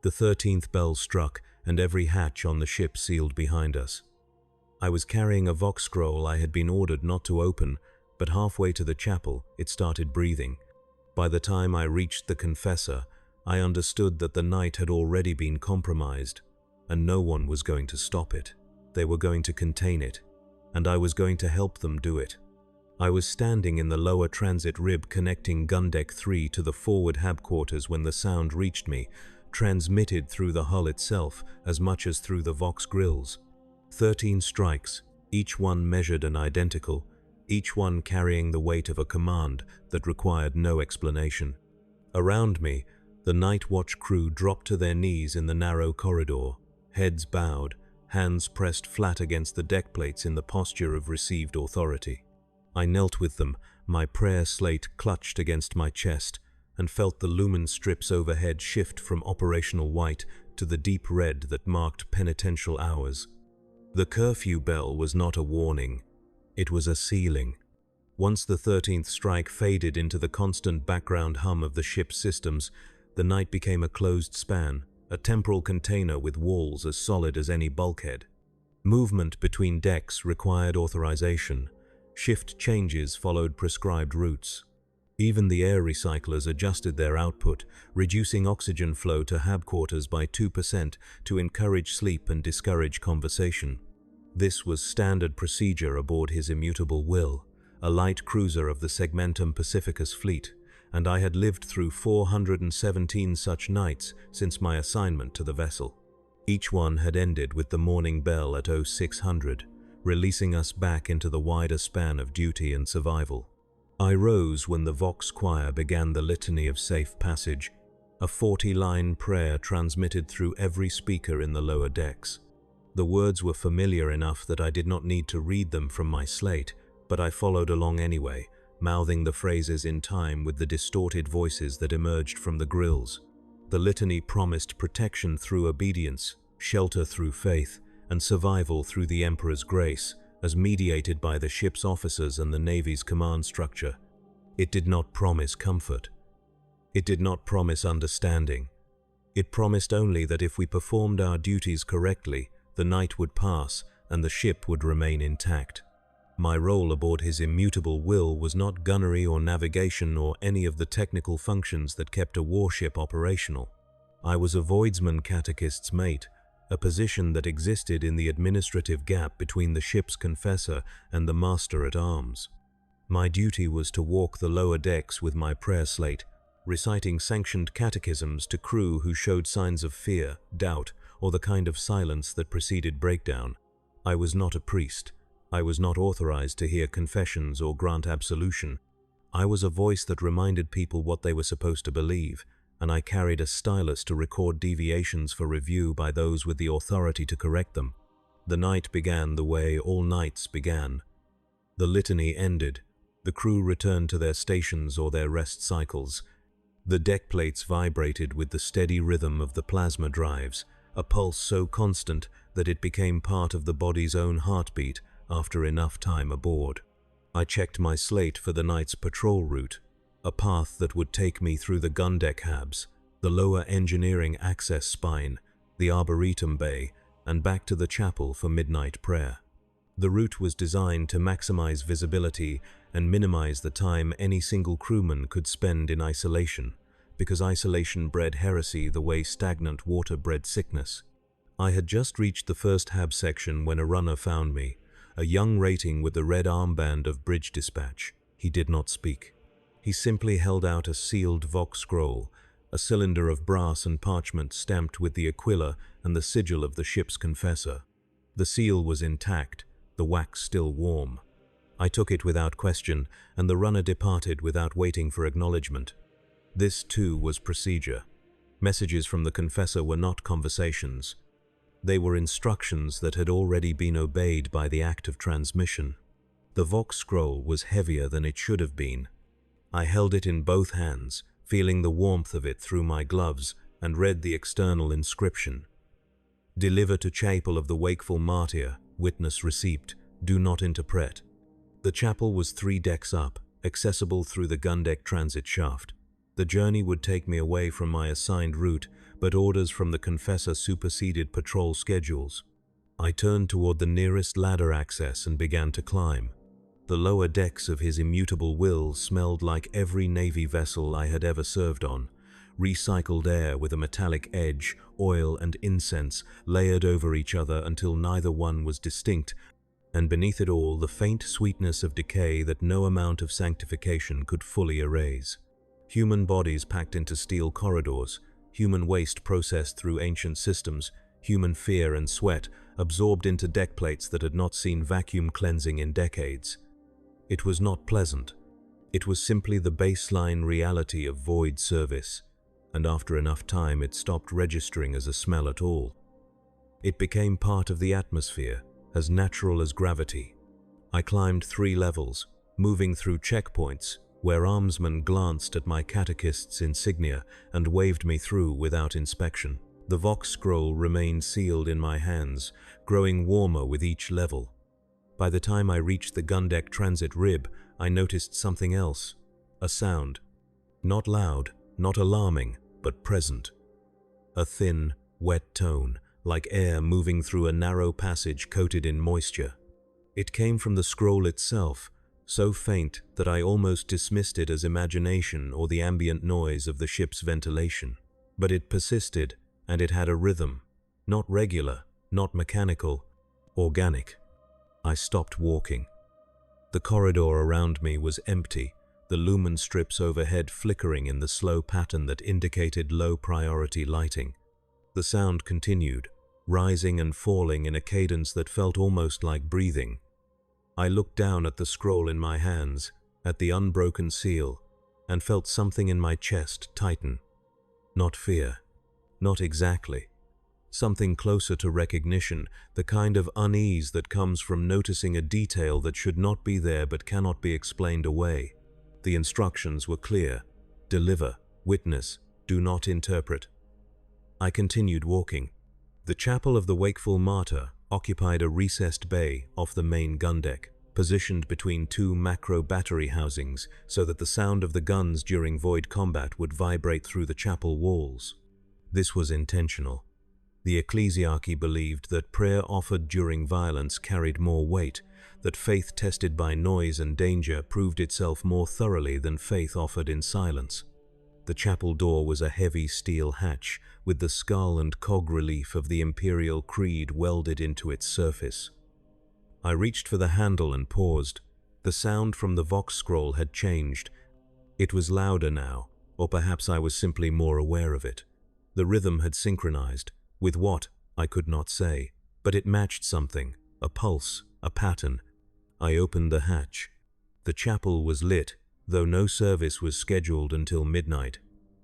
The 13th bell struck, and every hatch on the ship sealed behind us. I was carrying a vox scroll I had been ordered not to open, but halfway to the chapel, it started breathing. By the time I reached the confessor, I understood that the night had already been compromised, and no one was going to stop it. They were going to contain it, and I was going to help them do it. I was standing in the lower transit rib connecting gun deck 3 to the forward hab quarters when the sound reached me, transmitted through the hull itself as much as through the vox grills. 13 strikes, each one measured and identical, each one carrying the weight of a command that required no explanation. Around me, the night watch crew dropped to their knees in the narrow corridor, heads bowed, hands pressed flat against the deck plates in the posture of received authority. I knelt with them, my prayer slate clutched against my chest, and felt the lumen strips overhead shift from operational white to the deep red that marked penitential hours. The curfew bell was not a warning. It was a sealing. Once the 13th strike faded into the constant background hum of the ship's systems, the night became a closed span, a temporal container with walls as solid as any bulkhead. Movement between decks required authorization. Shift changes followed prescribed routes. Even the air recyclers adjusted their output, reducing oxygen flow to hab quarters by 2% to encourage sleep and discourage conversation. This was standard procedure aboard his immutable will, a light cruiser of the Segmentum Pacificus fleet, and I had lived through 417 such nights since my assignment to the vessel. Each one had ended with the morning bell at 0600, releasing us back into the wider span of duty and survival. I rose when the Vox choir began the litany of safe passage, a 40-line prayer transmitted through every speaker in the lower decks. The words were familiar enough that I did not need to read them from my slate, but I followed along anyway, mouthing the phrases in time with the distorted voices that emerged from the grills. The litany promised protection through obedience, shelter through faith, and survival through the Emperor's grace, as mediated by the ship's officers and the Navy's command structure. It did not promise comfort. It did not promise understanding. It promised only that if we performed our duties correctly, the night would pass and the ship would remain intact. My role aboard his immutable will was not gunnery or navigation or any of the technical functions that kept a warship operational. I was a voidsman catechist's mate, a position that existed in the administrative gap between the ship's confessor and the master-at-arms. My duty was to walk the lower decks with my prayer slate, reciting sanctioned catechisms to crew who showed signs of fear, doubt, or the kind of silence that preceded breakdown. I was not a priest. I was not authorized to hear confessions or grant absolution. I was a voice that reminded people what they were supposed to believe, and I carried a stylus to record deviations for review by those with the authority to correct them. The night began the way all nights began. The litany ended. The crew returned to their stations or their rest cycles. The deck plates vibrated with the steady rhythm of the plasma drives, a pulse so constant that it became part of the body's own heartbeat after enough time aboard. I checked my slate for the night's patrol route, a path that would take me through the gun deck habs, the lower engineering access spine, the arboretum bay, and back to the chapel for midnight prayer. The route was designed to maximize visibility and minimize the time any single crewman could spend in isolation, because isolation bred heresy the way stagnant water bred sickness. I had just reached the first hab section when a runner found me, a young rating with the red armband of bridge dispatch. He did not speak. He simply held out a sealed Vox scroll, a cylinder of brass and parchment stamped with the aquila and the sigil of the ship's confessor. The seal was intact, the wax still warm. I took it without question, and the runner departed without waiting for acknowledgement. This, too, was procedure. Messages from the confessor were not conversations. They were instructions that had already been obeyed by the act of transmission. The Vox scroll was heavier than it should have been. I held it in both hands, feeling the warmth of it through my gloves, and read the external inscription. Deliver to chapel of the wakeful martyr, witness receipt, do not interpret. The chapel was 3 decks up, accessible through the gun deck transit shaft. The journey would take me away from my assigned route, but orders from the confessor superseded patrol schedules. I turned toward the nearest ladder access and began to climb. The lower decks of his immutable will smelled like every Navy vessel I had ever served on. Recycled air with a metallic edge, oil and incense layered over each other until neither one was distinct, and beneath it all the faint sweetness of decay that no amount of sanctification could fully erase. Human bodies packed into steel corridors, human waste processed through ancient systems, human fear and sweat absorbed into deck plates that had not seen vacuum cleansing in decades. It was not pleasant. It was simply the baseline reality of void service, and after enough time it stopped registering as a smell at all. It became part of the atmosphere, as natural as gravity. I climbed 3 levels, moving through checkpoints, where armsmen glanced at my catechist's insignia and waved me through without inspection. The Vox scroll remained sealed in my hands, growing warmer with each level. By the time I reached the gundeck transit rib, I noticed something else. A sound. Not loud, not alarming, but present. A thin, wet tone, like air moving through a narrow passage coated in moisture. It came from the scroll itself, so faint that I almost dismissed it as imagination or the ambient noise of the ship's ventilation. But it persisted, and it had a rhythm. Not regular, not mechanical, organic. I stopped walking. The corridor around me was empty, the lumen strips overhead flickering in the slow pattern that indicated low-priority lighting. The sound continued, rising and falling in a cadence that felt almost like breathing. I looked down at the scroll in my hands, at the unbroken seal, and felt something in my chest tighten. Not fear. Not exactly. Something closer to recognition, the kind of unease that comes from noticing a detail that should not be there but cannot be explained away. The instructions were clear. Deliver, witness, do not interpret. I continued walking. The chapel of the Wakeful Martyr occupied a recessed bay off the main gun deck, positioned between 2 macro battery housings so that the sound of the guns during void combat would vibrate through the chapel walls. This was intentional. The ecclesiarchy believed that prayer offered during violence carried more weight, that faith tested by noise and danger proved itself more thoroughly than faith offered in silence. The chapel door was a heavy steel hatch, with the skull and cog relief of the Imperial creed welded into its surface. I reached for the handle and paused. The sound from the Vox scroll had changed. It was louder now, or perhaps I was simply more aware of it. The rhythm had synchronized. With what, I could not say, but it matched something, a pulse, a pattern. I opened the hatch. The chapel was lit, though no service was scheduled until midnight.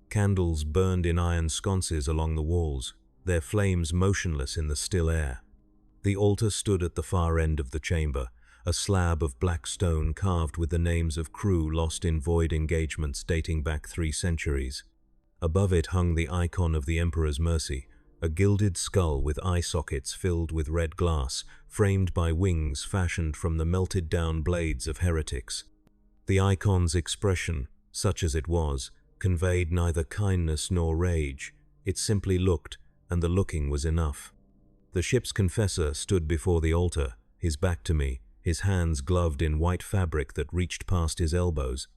Candles burned in iron sconces along the walls, their flames motionless in the still air. The altar stood at the far end of the chamber, a slab of black stone carved with the names of crew lost in void engagements dating back 3 centuries. Above it hung the icon of the Emperor's Mercy, a gilded skull with eye sockets filled with red glass, framed by wings fashioned from the melted-down blades of heretics. The icon's expression, such as it was, conveyed neither kindness nor rage. It simply looked, and the looking was enough. The ship's confessor stood before the altar, his back to me, his hands gloved in white fabric that reached past his elbows.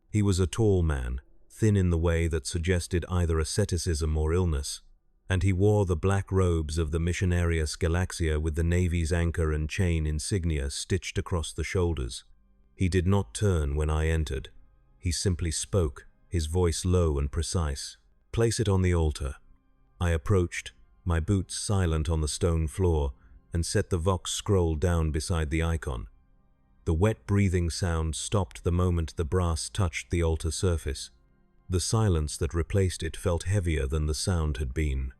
He was a tall man, thin in the way that suggested either asceticism or illness, and he wore the black robes of the Missionarius Galaxia with the Navy's anchor and chain insignia stitched across the shoulders. He did not turn when I entered. He simply spoke, his voice low and precise. "Place it on the altar." I approached, my boots silent on the stone floor, and set the Vox scroll down beside the icon. The wet breathing sound stopped the moment the brass touched the altar surface. The silence that replaced it felt heavier than the sound had been.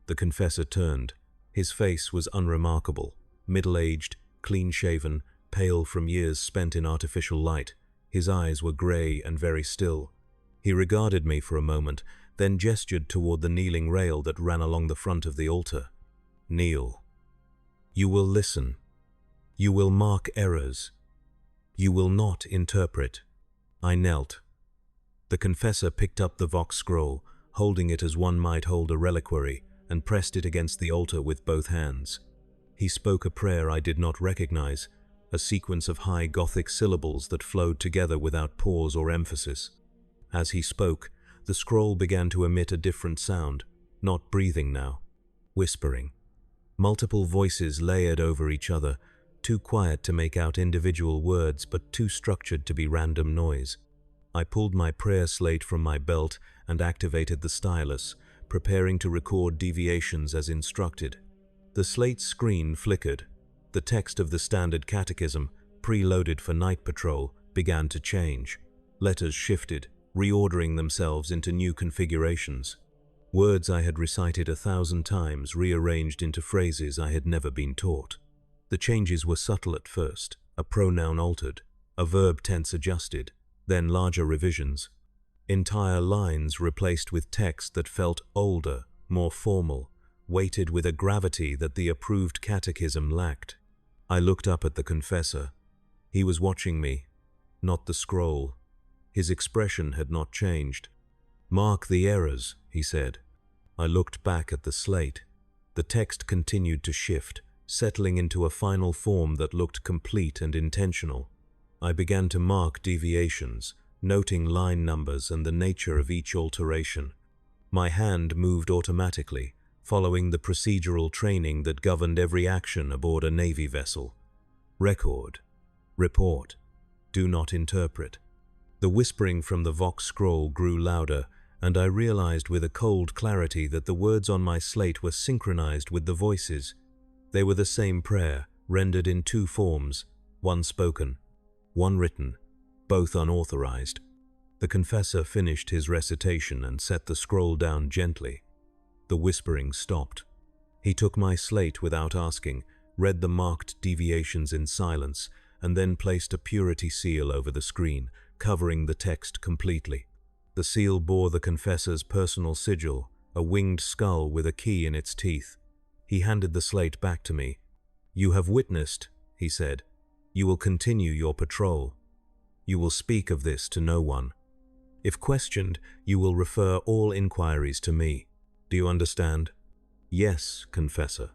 The confessor turned. His face was unremarkable, middle-aged, clean-shaven, pale from years spent in artificial light. His eyes were grey and very still. He regarded me for a moment, then gestured toward the kneeling rail that ran along the front of the altar. "Kneel. You will listen. You will mark errors. You will not interpret." I knelt. The confessor picked up the Vox scroll, holding it as one might hold a reliquary, and pressed it against the altar with both hands. He spoke a prayer I did not recognize, a sequence of high Gothic syllables that flowed together without pause or emphasis. As he spoke, the scroll began to emit a different sound, not breathing now, whispering. Multiple voices layered over each other, too quiet to make out individual words but too structured to be random noise. I pulled my prayer slate from my belt and activated the stylus, preparing to record deviations as instructed. The slate screen flickered. The text of the standard catechism, preloaded for night patrol, began to change. Letters shifted, reordering themselves into new configurations. Words I had recited 1,000 times rearranged into phrases I had never been taught. The changes were subtle at first, a pronoun altered, a verb tense adjusted, then larger revisions. Entire lines replaced with text that felt older, more formal, weighted with a gravity that the approved catechism lacked. I looked up at the confessor. He was watching me, not the scroll. His expression had not changed. "Mark the errors," he said. I looked back at the slate. The text continued to shift, settling into a final form that looked complete and intentional. I began to mark deviations, noting line numbers and the nature of each alteration. My hand moved automatically, following the procedural training that governed every action aboard a Navy vessel. Record. Report. Do not interpret. The whispering from the Vox scroll grew louder, and I realized with a cold clarity that the words on my slate were synchronized with the voices. They were the same prayer, rendered in two forms, one spoken, one written, both unauthorized. The confessor finished his recitation and set the scroll down gently. The whispering stopped. He took my slate without asking, read the marked deviations in silence, and then placed a purity seal over the screen, covering the text completely. The seal bore the confessor's personal sigil, a winged skull with a key in its teeth. He handed the slate back to me. "You have witnessed," he said. "You will continue your patrol. You will speak of this to no one. If questioned, you will refer all inquiries to me. Do you understand?" "Yes, confessor."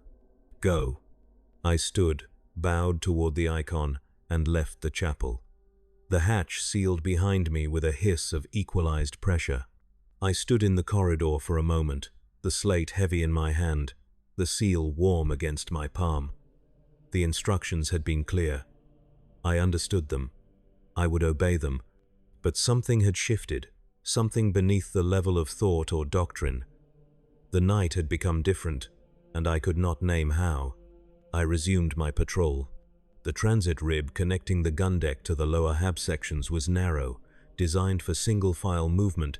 "Go." I stood, bowed toward the icon, and left the chapel. The hatch sealed behind me with a hiss of equalized pressure. I stood in the corridor for a moment, the slate heavy in my hand, the seal warm against my palm. The instructions had been clear. I understood them. I would obey them. But something had shifted, something beneath the level of thought or doctrine. The night had become different, and I could not name how. I resumed my patrol. The transit rib connecting the gun deck to the lower hab sections was narrow, designed for single-file movement,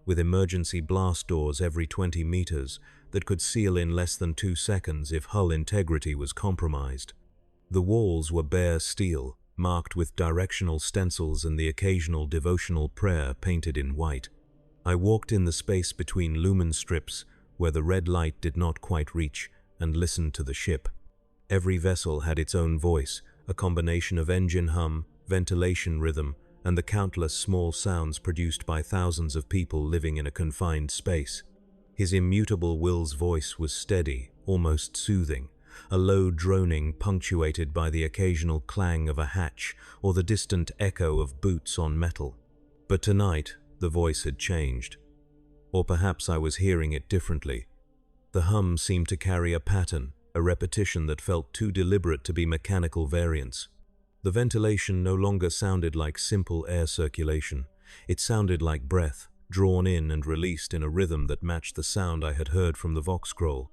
with emergency blast doors every 20 meters that could seal in less than 2 seconds if hull integrity was compromised. The walls were bare steel, marked with directional stencils and the occasional devotional prayer painted in white. I walked in the space between lumen strips, where the red light did not quite reach, and listened to the ship. Every vessel had its own voice, a combination of engine hum, ventilation rhythm, and the countless small sounds produced by thousands of people living in a confined space. His immutable will's voice was steady, almost soothing, a low droning punctuated by the occasional clang of a hatch or the distant echo of boots on metal. But tonight, the voice had changed. Or perhaps I was hearing it differently. The hum seemed to carry a pattern, a repetition that felt too deliberate to be mechanical variance. The ventilation no longer sounded like simple air circulation. It sounded like breath, drawn in and released in a rhythm that matched the sound I had heard from the Vox scroll.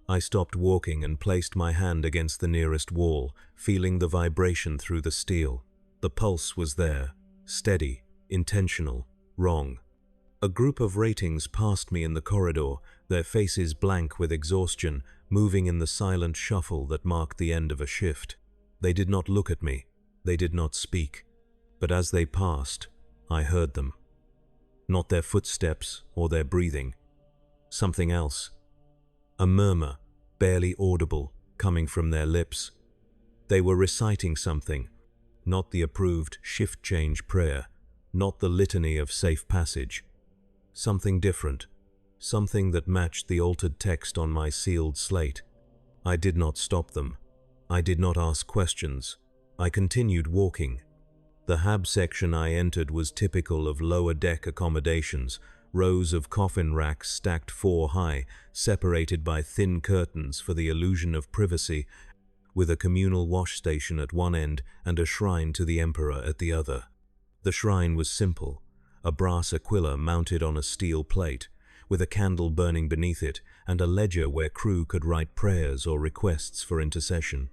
I stopped walking and placed my hand against the nearest wall, feeling the vibration through the steel. The pulse was there, steady, intentional, wrong. A group of ratings passed me in the corridor, their faces blank with exhaustion, moving in the silent shuffle that marked the end of a shift. They did not look at me. They did not speak. But as they passed, I heard them. Not their footsteps or their breathing. Something else. A murmur, barely audible, coming from their lips. They were reciting something, not the approved shift change prayer, not the litany of safe passage. Something different, something that matched the altered text on my sealed slate. I did not stop them. I did not ask questions. I continued walking. The hab section I entered was typical of lower deck accommodations, rows of coffin racks stacked 4 high, separated by thin curtains for the illusion of privacy, with a communal wash station at one end and a shrine to the emperor at the other. The shrine was simple, a brass aquila mounted on a steel plate, with a candle burning beneath it and a ledger where crew could write prayers or requests for intercession.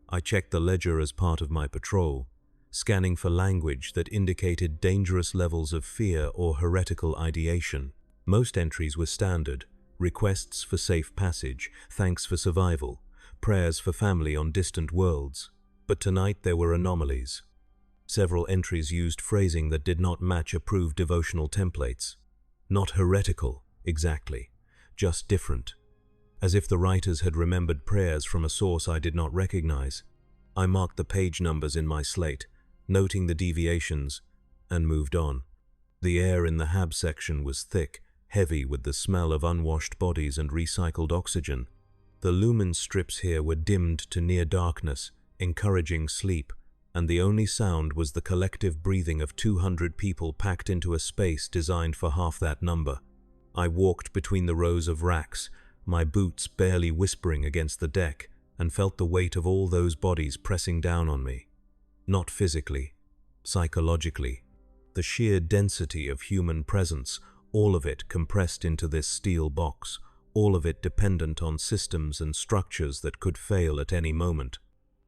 I checked the ledger as part of my patrol, scanning for language that indicated dangerous levels of fear or heretical ideation. Most entries were standard: requests for safe passage, thanks for survival, prayers for family on distant worlds. But tonight there were anomalies. Several entries used phrasing that did not match approved devotional templates. Not heretical, exactly, just different. As if the writers had remembered prayers from a source I did not recognize. I marked the page numbers in my slate, noting the deviations, and moved on. The air in the hab section was thick, heavy with the smell of unwashed bodies and recycled oxygen. The lumen strips here were dimmed to near darkness, encouraging sleep, and the only sound was the collective breathing of 200 people packed into a space designed for half that number. I walked between the rows of racks, my boots barely whispering against the deck, and felt the weight of all those bodies pressing down on me. Not physically, psychologically. The sheer density of human presence, all of it compressed into this steel box, all of it dependent on systems and structures that could fail at any moment.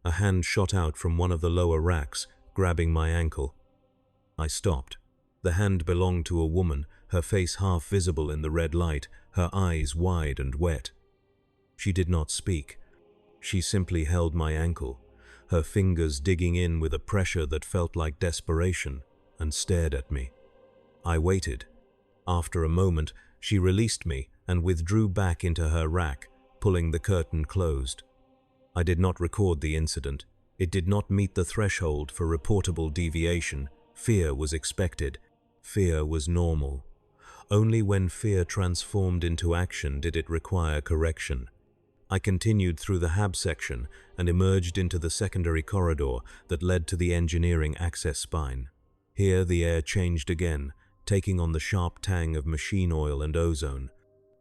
A hand shot out from one of the lower racks, grabbing my ankle. I stopped. The hand belonged to a woman, her face half visible in the red light, her eyes wide and wet. She did not speak. She simply held my ankle, her fingers digging in with a pressure that felt like desperation, and stared at me. I waited. After a moment, she released me and withdrew back into her rack, pulling the curtain closed. I did not record the incident. It did not meet the threshold for reportable deviation. Fear was expected. Fear was normal. Only when fear transformed into action did it require correction. I continued through the hab section and emerged into the secondary corridor that led to the engineering access spine. Here the air changed again, taking on the sharp tang of machine oil and ozone.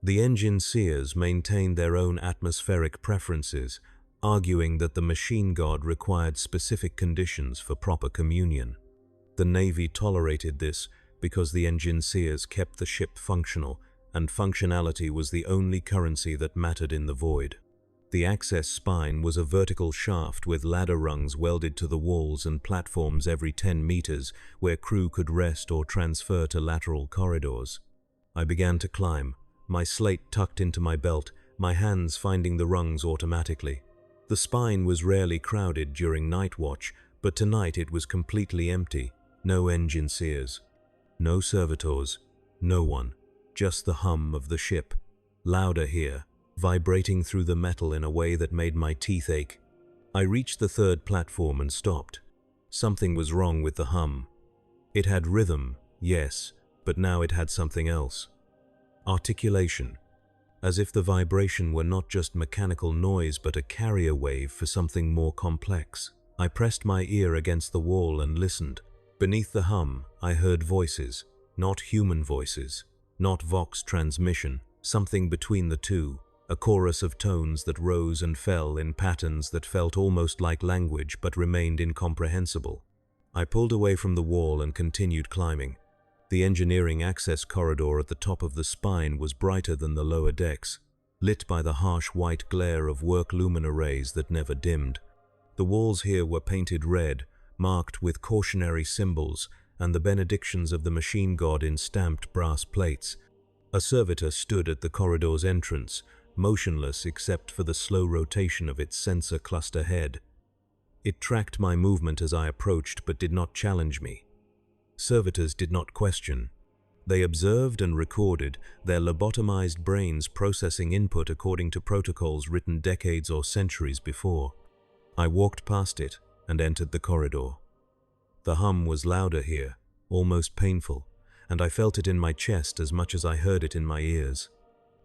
The engine seers maintained their own atmospheric preferences, arguing that the machine god required specific conditions for proper communion. The Navy tolerated this because the engine seers kept the ship functional, and functionality was the only currency that mattered in the void. The access spine was a vertical shaft with ladder rungs welded to the walls and platforms every 10 meters where crew could rest or transfer to lateral corridors. I began to climb, my slate tucked into my belt, my hands finding the rungs automatically. The spine was rarely crowded during night watch, but tonight it was completely empty. No engine seers, no servitors, no one. Just the hum of the ship, louder here, vibrating through the metal in a way that made my teeth ache. I reached the third platform and stopped. Something was wrong with the hum. It had rhythm, yes, but now it had something else. Articulation, as if the vibration were not just mechanical noise but a carrier wave for something more complex. I pressed my ear against the wall and listened. Beneath the hum, I heard voices, not human voices. Not vox transmission, something between the two, a chorus of tones that rose and fell in patterns that felt almost like language but remained incomprehensible. I pulled away from the wall and continued climbing. The engineering access corridor at the top of the spine was brighter than the lower decks, lit by the harsh white glare of work lumen arrays that never dimmed. The walls here were painted red, marked with cautionary symbols, and the benedictions of the machine god in stamped brass plates. A servitor stood at the corridor's entrance, motionless except for the slow rotation of its sensor cluster head. It tracked my movement as I approached but did not challenge me. Servitors did not question. They observed and recorded, their lobotomized brains processing input according to protocols written decades or centuries before. I walked past it and entered the corridor. The hum was louder here, almost painful, and I felt it in my chest as much as I heard it in my ears.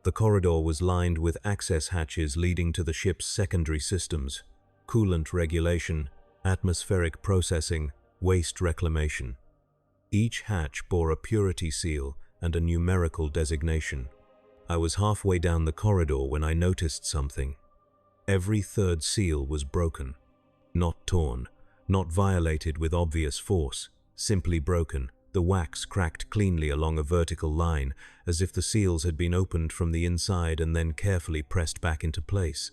The corridor was lined with access hatches leading to the ship's secondary systems: coolant regulation, atmospheric processing, waste reclamation. Each hatch bore a purity seal and a numerical designation. I was halfway down the corridor when I noticed something. Every third seal was broken. Not torn, not violated with obvious force, simply broken. The wax cracked cleanly along a vertical line, as if the seals had been opened from the inside and then carefully pressed back into place.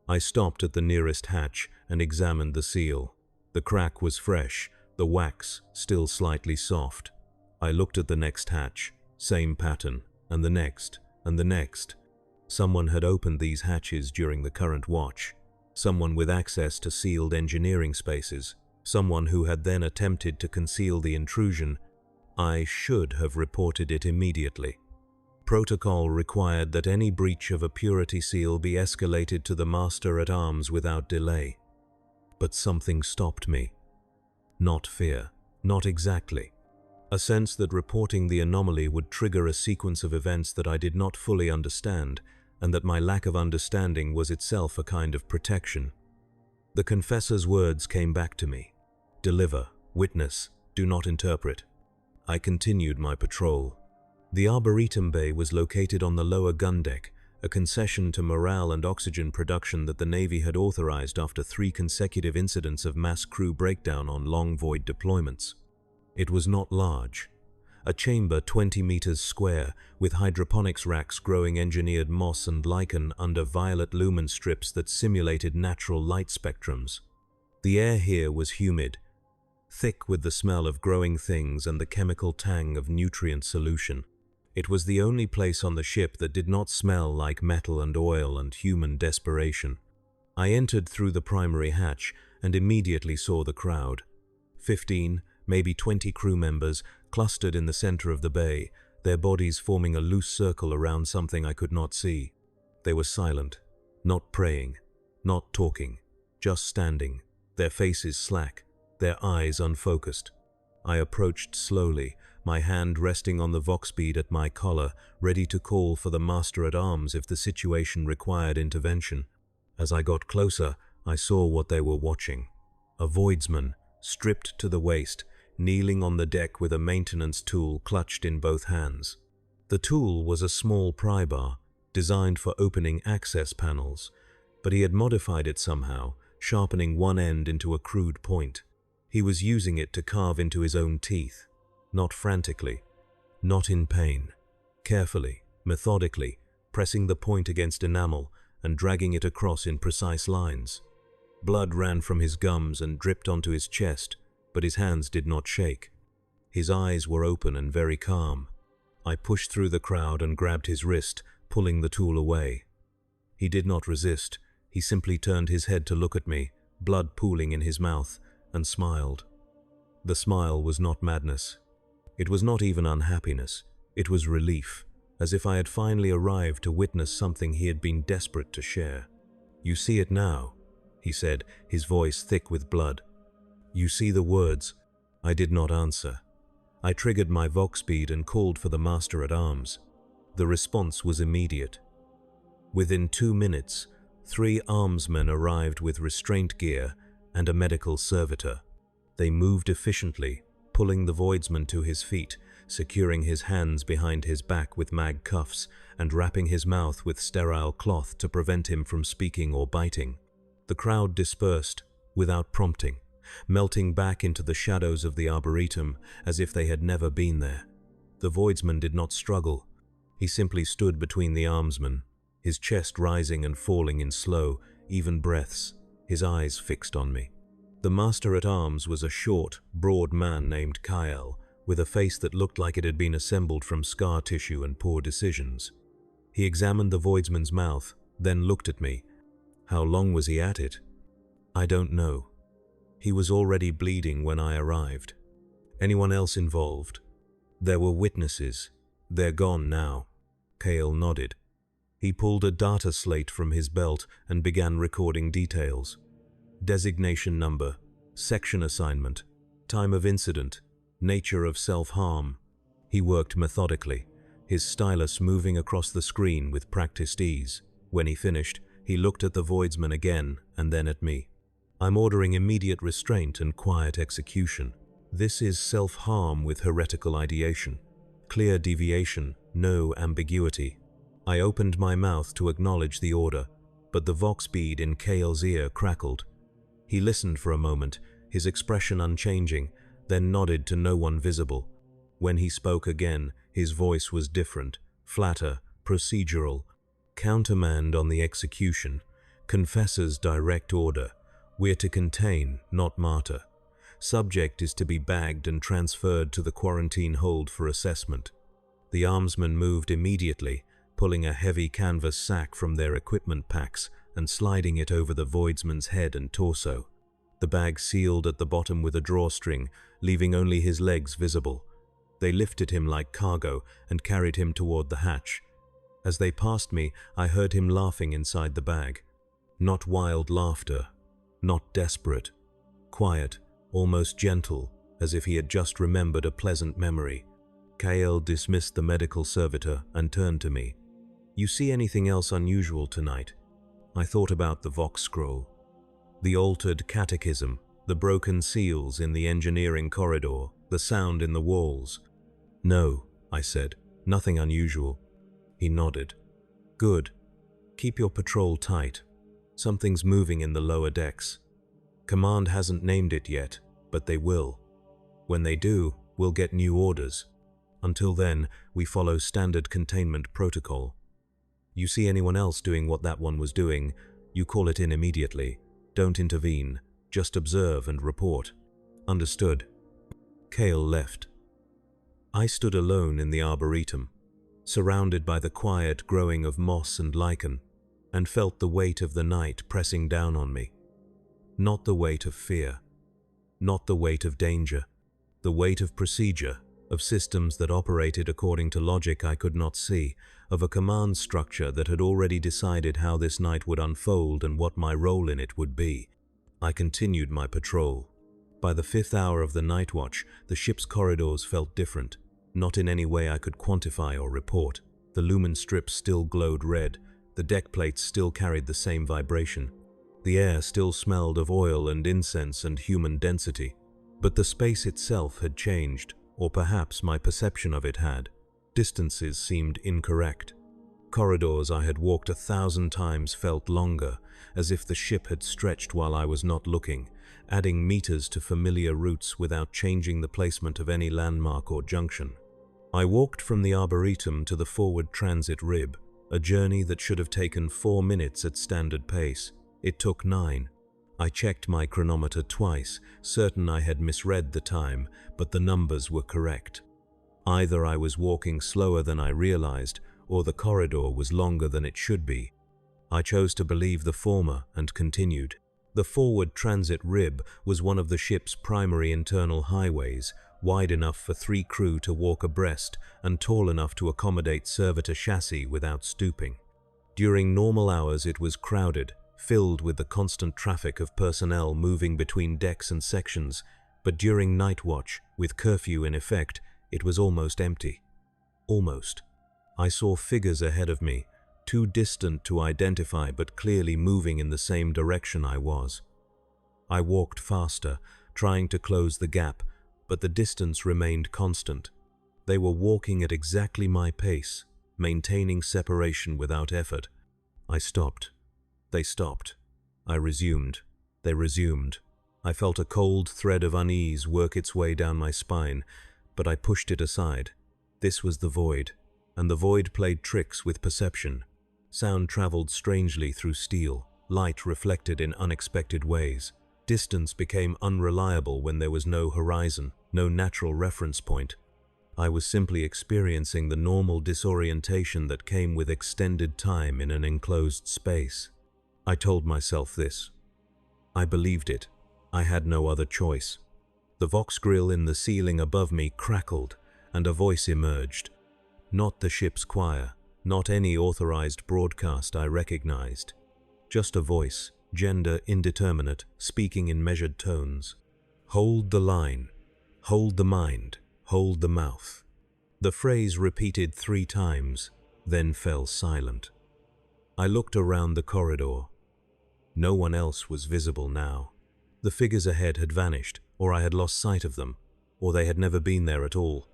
I stopped at the nearest hatch and examined the seal. The crack was fresh, the wax still slightly soft. I looked at the next hatch, same pattern, and the next, and the next. Someone had opened these hatches during the current watch. Someone with access to sealed engineering spaces. Someone who had then attempted to conceal the intrusion. I should have reported it immediately. Protocol required that any breach of a purity seal be escalated to the Master-at-Arms without delay. But something stopped me. Not fear, not exactly. A sense that reporting the anomaly would trigger a sequence of events that I did not fully understand, and that my lack of understanding was itself a kind of protection. The confessor's words came back to me. Deliver, witness, do not interpret. I continued my patrol. The Arboretum Bay was located on the lower gun deck, a concession to morale and oxygen production that the Navy had authorized after 3 consecutive incidents of mass crew breakdown on long void deployments. It was not large. A chamber 20 meters square, with hydroponics racks growing engineered moss and lichen under violet lumen strips that simulated natural light spectrums. The air here was humid, thick with the smell of growing things and the chemical tang of nutrient solution. It was the only place on the ship that did not smell like metal and oil and human desperation. I entered through the primary hatch and immediately saw the crowd. 15, maybe 20 crew members clustered in the center of the bay, their bodies forming a loose circle around something I could not see. They were silent, not praying, not talking, just standing, their faces slack, their eyes unfocused. I approached slowly, my hand resting on the vox bead at my collar, ready to call for the Master-at-Arms if the situation required intervention. As I got closer, I saw what they were watching. A voidsman, stripped to the waist, kneeling on the deck with a maintenance tool clutched in both hands. The tool was a small pry bar, designed for opening access panels, but he had modified it somehow, sharpening one end into a crude point. He was using it to carve into his own teeth, not frantically, not in pain, carefully, methodically, pressing the point against enamel and dragging it across in precise lines. Blood ran from his gums and dripped onto his chest, but his hands did not shake. His eyes were open and very calm. I pushed through the crowd and grabbed his wrist, pulling the tool away. He did not resist. He simply turned his head to look at me, blood pooling in his mouth, and smiled. The smile was not madness. It was not even unhappiness. It was relief, as if I had finally arrived to witness something he had been desperate to share. "You see it now," he said, his voice thick with blood. "You see the words." I did not answer. I triggered my vox bead and called for the Master-at-Arms. The response was immediate. Within 2 minutes, 3 armsmen arrived with restraint gear and a medical servitor. They moved efficiently, pulling the voidsman to his feet, securing his hands behind his back with mag cuffs, and wrapping his mouth with sterile cloth to prevent him from speaking or biting. The crowd dispersed, without prompting, melting back into the shadows of the Arboretum as if they had never been there. The voidsman did not struggle. He simply stood between the armsmen, his chest rising and falling in slow, even breaths, his eyes fixed on me. The Master-at-Arms was a short, broad man named Kyle, with a face that looked like it had been assembled from scar tissue and poor decisions. He examined the voidsman's mouth, then looked at me. How long was he at it? I don't know. He was already bleeding when I arrived. Anyone else involved? There were witnesses. They're gone now. Kyle nodded. He pulled a data slate from his belt and began recording details. Designation number, section assignment, time of incident, nature of self-harm. He worked methodically, his stylus moving across the screen with practiced ease. When he finished, he looked at the voidsman again and then at me. "I'm ordering immediate restraint and quiet execution. This is self-harm with heretical ideation. Clear deviation, no ambiguity." I opened my mouth to acknowledge the order, but the vox bead in Kale's ear crackled. He listened for a moment, his expression unchanging, then nodded to no one visible. When he spoke again, his voice was different, flatter, procedural. "Countermand on the execution. Confessor's direct order. We're to contain, not martyr. Subject is to be bagged and transferred to the quarantine hold for assessment." The armsmen moved immediately, pulling a heavy canvas sack from their equipment packs and sliding it over the voidsman's head and torso. The bag sealed at the bottom with a drawstring, leaving only his legs visible. They lifted him like cargo and carried him toward the hatch. As they passed me, I heard him laughing inside the bag. Not wild laughter, not desperate. Quiet, almost gentle, as if he had just remembered a pleasant memory. Kale dismissed the medical servitor and turned to me. "You see anything else unusual tonight?" I thought about the Vox scroll. The altered catechism, the broken seals in the engineering corridor, the sound in the walls. "No," I said, "nothing unusual." He nodded. "Good. Keep your patrol tight. Something's moving in the lower decks. Command hasn't named it yet, but they will. When they do, we'll get new orders. Until then, we follow standard containment protocol. You see anyone else doing what that one was doing, you call it in immediately. Don't intervene, just observe and report." "Understood." Kale left. I stood alone in the arboretum, surrounded by the quiet growing of moss and lichen, and felt the weight of the night pressing down on me. Not the weight of fear, not the weight of danger, the weight of procedure, of systems that operated according to logic I could not see, of a command structure that had already decided how this night would unfold and what my role in it would be. I continued my patrol. By the 5th hour of the night watch, the ship's corridors felt different, not in any way I could quantify or report. The lumen strips still glowed red, the deck plates still carried the same vibration. The air still smelled of oil and incense and human density. But the space itself had changed, or perhaps my perception of it had. Distances seemed incorrect. Corridors I had walked 1,000 times felt longer, as if the ship had stretched while I was not looking, adding meters to familiar routes without changing the placement of any landmark or junction. I walked from the arboretum to the forward transit rib, a journey that should have taken 4 minutes at standard pace. It took 9. I checked my chronometer twice, certain I had misread the time, but the numbers were correct. Either I was walking slower than I realized, or the corridor was longer than it should be. I chose to believe the former and continued. The forward transit rib was one of the ship's primary internal highways, wide enough for 3 crew to walk abreast and tall enough to accommodate servitor chassis without stooping. During normal hours it was crowded, filled with the constant traffic of personnel moving between decks and sections, but during night watch, with curfew in effect, it was almost empty. Almost. I saw figures ahead of me, too distant to identify but clearly moving in the same direction I was. I walked faster, trying to close the gap, but the distance remained constant. They were walking at exactly my pace, maintaining separation without effort. I stopped. They stopped. I resumed. They resumed. I felt a cold thread of unease work its way down my spine, but I pushed it aside. This was the void, and the void played tricks with perception. Sound traveled strangely through steel, light reflected in unexpected ways. Distance became unreliable when there was no horizon, no natural reference point. I was simply experiencing the normal disorientation that came with extended time in an enclosed space. I told myself this. I believed it. I had no other choice. The Vox grill in the ceiling above me crackled, and a voice emerged. Not the ship's choir, not any authorized broadcast I recognized. Just a voice, gender indeterminate, speaking in measured tones. Hold the line. Hold the mind. Hold the mouth. The phrase repeated 3 times, then fell silent. I looked around the corridor. No one else was visible now. The figures ahead had vanished, or I had lost sight of them, or they had never been there at all.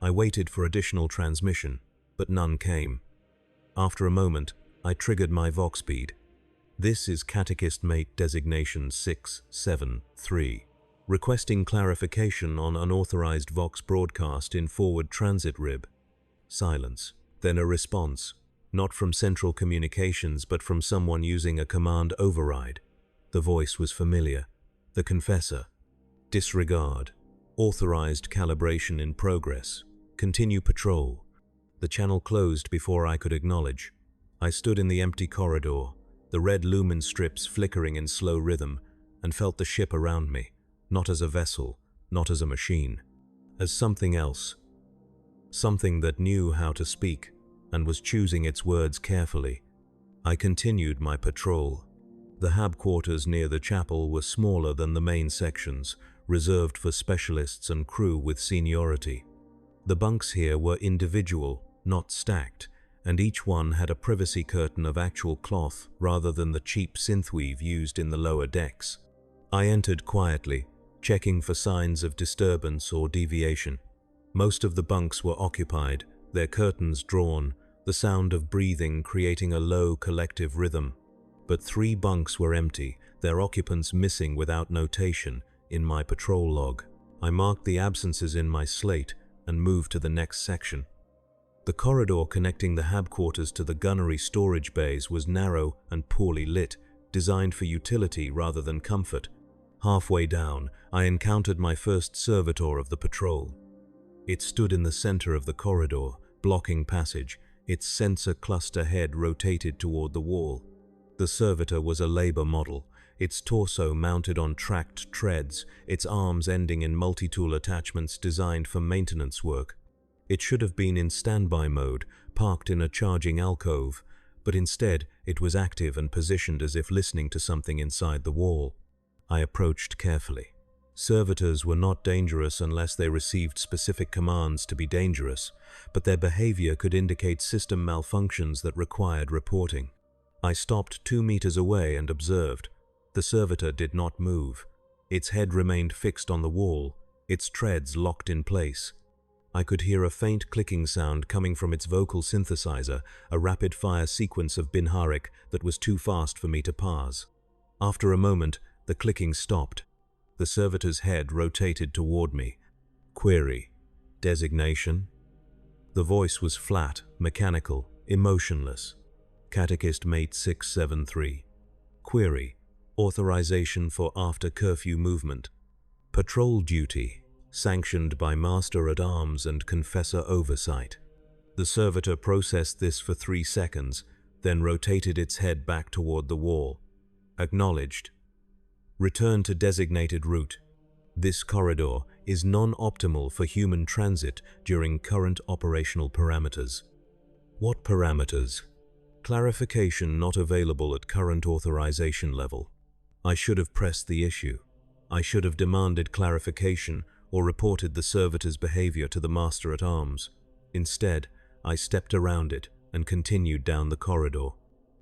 I waited for additional transmission, but none came. After a moment, I triggered my Vox bead. This is Catechist Mate Designation 673, requesting clarification on unauthorized Vox broadcast in forward transit rib. Silence. Then a response, not from central communications but from someone using a command override. The voice was familiar. The confessor. Disregard. Authorized calibration in progress. Continue patrol. The channel closed before I could acknowledge. I stood in the empty corridor, the red lumen strips flickering in slow rhythm, and felt the ship around me, not as a vessel, not as a machine, as something else. Something that knew how to speak and was choosing its words carefully. I continued my patrol. The hab quarters near the chapel were smaller than the main sections, reserved for specialists and crew with seniority. The bunks here were individual, not stacked, and each one had a privacy curtain of actual cloth rather than the cheap synthweave used in the lower decks. I entered quietly, checking for signs of disturbance or deviation. Most of the bunks were occupied, their curtains drawn, the sound of breathing creating a low collective rhythm. But 3 bunks were empty, their occupants missing without notation in my patrol log. I marked the absences in my slate and moved to the next section. The corridor connecting the hab quarters to the gunnery storage bays was narrow and poorly lit, designed for utility rather than comfort. Halfway down, I encountered my first servitor of the patrol. It stood in the center of the corridor, blocking passage, its sensor cluster head rotated toward the wall. The servitor was a labor model, its torso mounted on tracked treads, its arms ending in multi-tool attachments designed for maintenance work. It should have been in standby mode, parked in a charging alcove, but instead it was active and positioned as if listening to something inside the wall. I approached carefully. Servitors were not dangerous unless they received specific commands to be dangerous, but their behavior could indicate system malfunctions that required reporting. I stopped 2 meters away and observed. The servitor did not move. Its head remained fixed on the wall, its treads locked in place. I could hear a faint clicking sound coming from its vocal synthesizer, a rapid-fire sequence of Binharik that was too fast for me to parse. After a moment, the clicking stopped. The servitor's head rotated toward me. Query. Designation? The voice was flat, mechanical, emotionless. Catechist Mate 673. Query. Authorization for after-curfew movement. Patrol duty. Sanctioned by Master-at-Arms and Confessor oversight. The servitor processed this for 3 seconds, then rotated its head back toward the wall. Acknowledged. Return to designated route. This corridor is non-optimal for human transit during current operational parameters. What parameters? Clarification not available at current authorization level. I should have pressed the issue. I should have demanded clarification or reported the servitor's behavior to the Master-at-Arms. Instead, I stepped around it and continued down the corridor.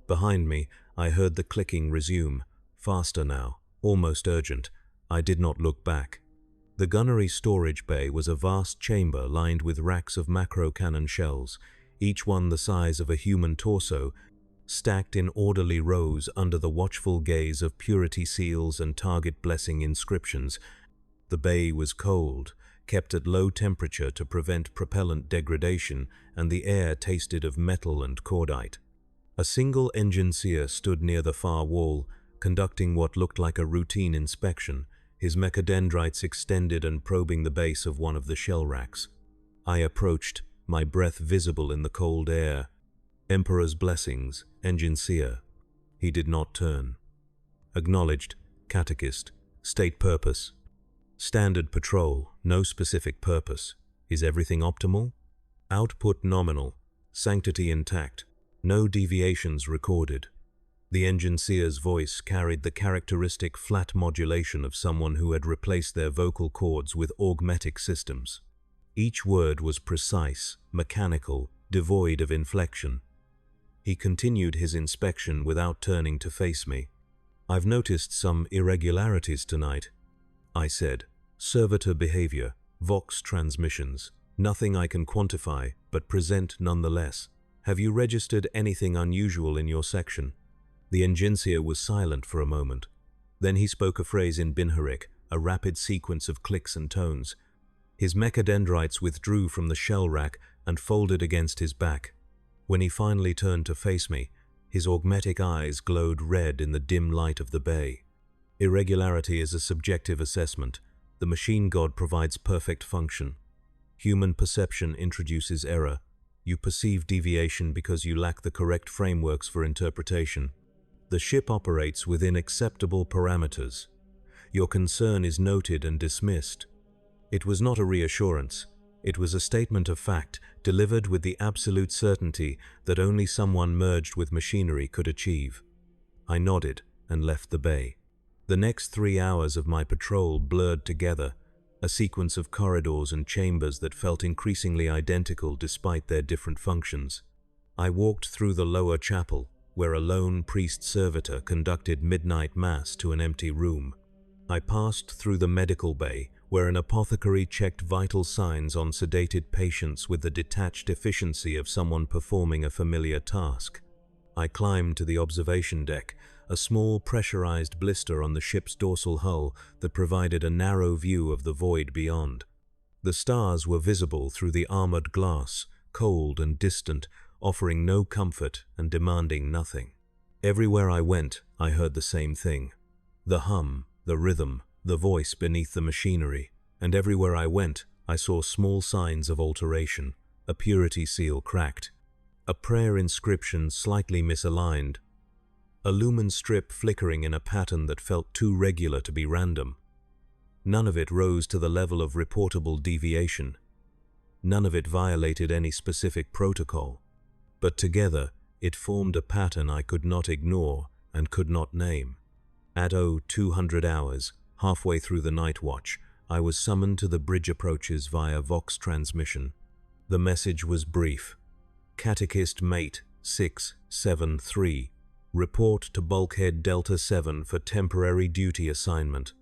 Behind me, I heard the clicking resume, faster now, almost urgent. I did not look back. The gunnery storage bay was a vast chamber lined with racks of macro cannon shells, each one the size of a human torso, stacked in orderly rows under the watchful gaze of purity seals and target blessing inscriptions. The bay was cold, kept at low temperature to prevent propellant degradation, and the air tasted of metal and cordite. A single engineer stood near the far wall, conducting what looked like a routine inspection, his mechadendrites extended and probing the base of one of the shell racks. I approached, my breath visible in the cold air. Emperor's blessings, engineer. He did not turn. Acknowledged, catechist, state purpose. Standard patrol, no specific purpose. Is everything optimal? Output nominal, sanctity intact, no deviations recorded. The engineer's voice carried the characteristic flat modulation of someone who had replaced their vocal cords with augmetic systems. Each word was precise, mechanical, devoid of inflection. He continued his inspection without turning to face me. "I've noticed some irregularities tonight," I said. "Servitor behavior, Vox transmissions. Nothing I can quantify, but present nonetheless. Have you registered anything unusual in your section?" The engineer was silent for a moment. Then he spoke a phrase in Binharic, a rapid sequence of clicks and tones. His mechadendrites withdrew from the shell rack and folded against his back. When he finally turned to face me, his augmetic eyes glowed red in the dim light of the bay. "Irregularity is a subjective assessment. The machine god provides perfect function. Human perception introduces error. You perceive deviation because you lack the correct frameworks for interpretation. The ship operates within acceptable parameters. Your concern is noted and dismissed." It was not a reassurance. It was a statement of fact, delivered with the absolute certainty that only someone merged with machinery could achieve. I nodded and left the bay. The next 3 hours of my patrol blurred together, a sequence of corridors and chambers that felt increasingly identical despite their different functions. I walked through the lower chapel, where a lone priest-servitor conducted midnight mass to an empty room. I passed through the medical bay, where an apothecary checked vital signs on sedated patients with the detached efficiency of someone performing a familiar task. I climbed to the observation deck, a small pressurized blister on the ship's dorsal hull that provided a narrow view of the void beyond. The stars were visible through the armored glass, cold and distant, offering no comfort and demanding nothing. Everywhere I went, I heard the same thing. The hum, the rhythm, the voice beneath the machinery, and everywhere I went, I saw small signs of alteration, a purity seal cracked, a prayer inscription slightly misaligned, a lumen strip flickering in a pattern that felt too regular to be random. None of it rose to the level of reportable deviation. None of it violated any specific protocol. But together, it formed a pattern I could not ignore and could not name. At 0200 hours, halfway through the night watch, I was summoned to the bridge approaches via Vox transmission. The message was brief. "Catechist Mate 673. Report to Bulkhead Delta 7 for temporary duty assignment.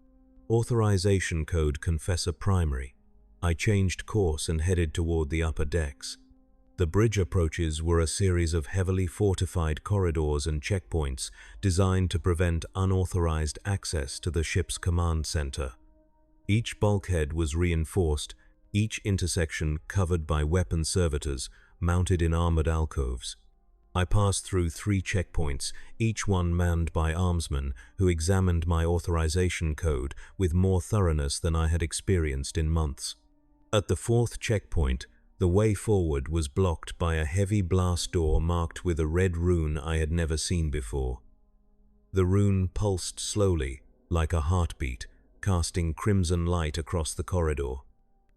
Authorization code Confessor Primary." I changed course and headed toward the upper decks. The bridge approaches were a series of heavily fortified corridors and checkpoints designed to prevent unauthorized access to the ship's command center. Each bulkhead was reinforced, each intersection covered by weapon servitors mounted in armored alcoves. I passed through 3 checkpoints, each one manned by armsmen who examined my authorization code with more thoroughness than I had experienced in months. At the 4th checkpoint, the way forward was blocked by a heavy blast door marked with a red rune I had never seen before. The rune pulsed slowly, like a heartbeat, casting crimson light across the corridor.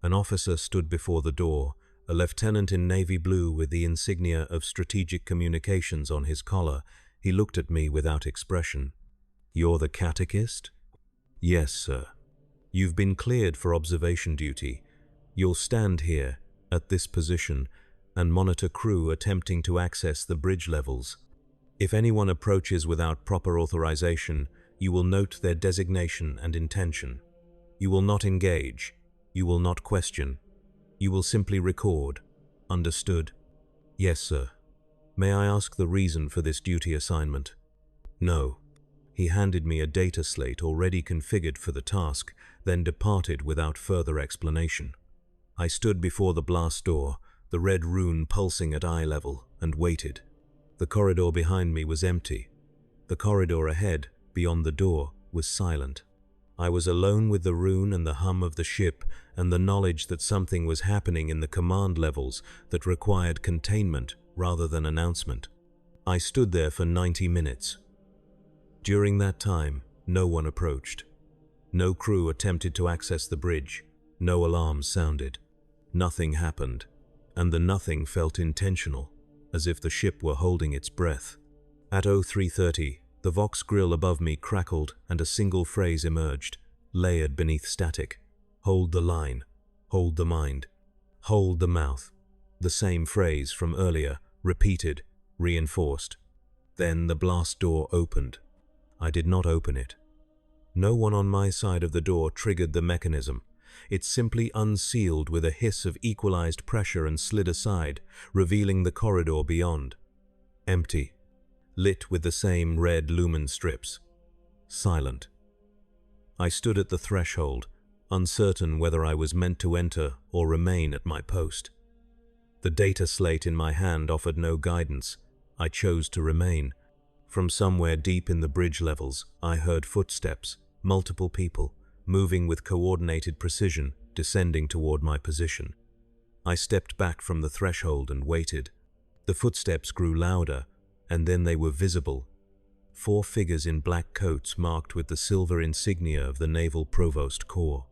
An officer stood before the door, a lieutenant in navy blue with the insignia of strategic communications on his collar. He looked at me without expression. "You're the catechist?" "Yes, sir." "You've been cleared for observation duty. You'll stand here, at this position, and monitor crew attempting to access the bridge levels. If anyone approaches without proper authorization, you will note their designation and intention. You will not engage. You will not question. You will simply record. Understood?" "Yes, sir." "May I ask the reason for this duty assignment?" "No." He handed me a data slate already configured for the task, then departed without further explanation. I stood before the blast door, the red rune pulsing at eye level, and waited. The corridor behind me was empty. The corridor ahead, beyond the door, was silent. I was alone with the rune and the hum of the ship and the knowledge that something was happening in the command levels that required containment rather than announcement. I stood there for 90 minutes. During that time, no one approached. No crew attempted to access the bridge. No alarms sounded. Nothing happened, and the nothing felt intentional, as if the ship were holding its breath. At 0330, the Vox grill above me crackled and a single phrase emerged, layered beneath static. "Hold the line. Hold the mind." Hold the mouth. The same phrase from earlier, repeated, reinforced. Then the blast door opened. I did not open it. No one on my side of the door triggered the mechanism. It simply unsealed with a hiss of equalized pressure and slid aside, revealing the corridor beyond. Empty, lit with the same red lumen strips. Silent. I stood at the threshold, uncertain whether I was meant to enter or remain at my post. The data slate in my hand offered no guidance. I chose to remain. From somewhere deep in the bridge levels, I heard footsteps, multiple people, moving with coordinated precision, descending toward my position. I stepped back from the threshold and waited. The footsteps grew louder, and then they were visible. 4 figures in black coats marked with the silver insignia of the Naval Provost Corps.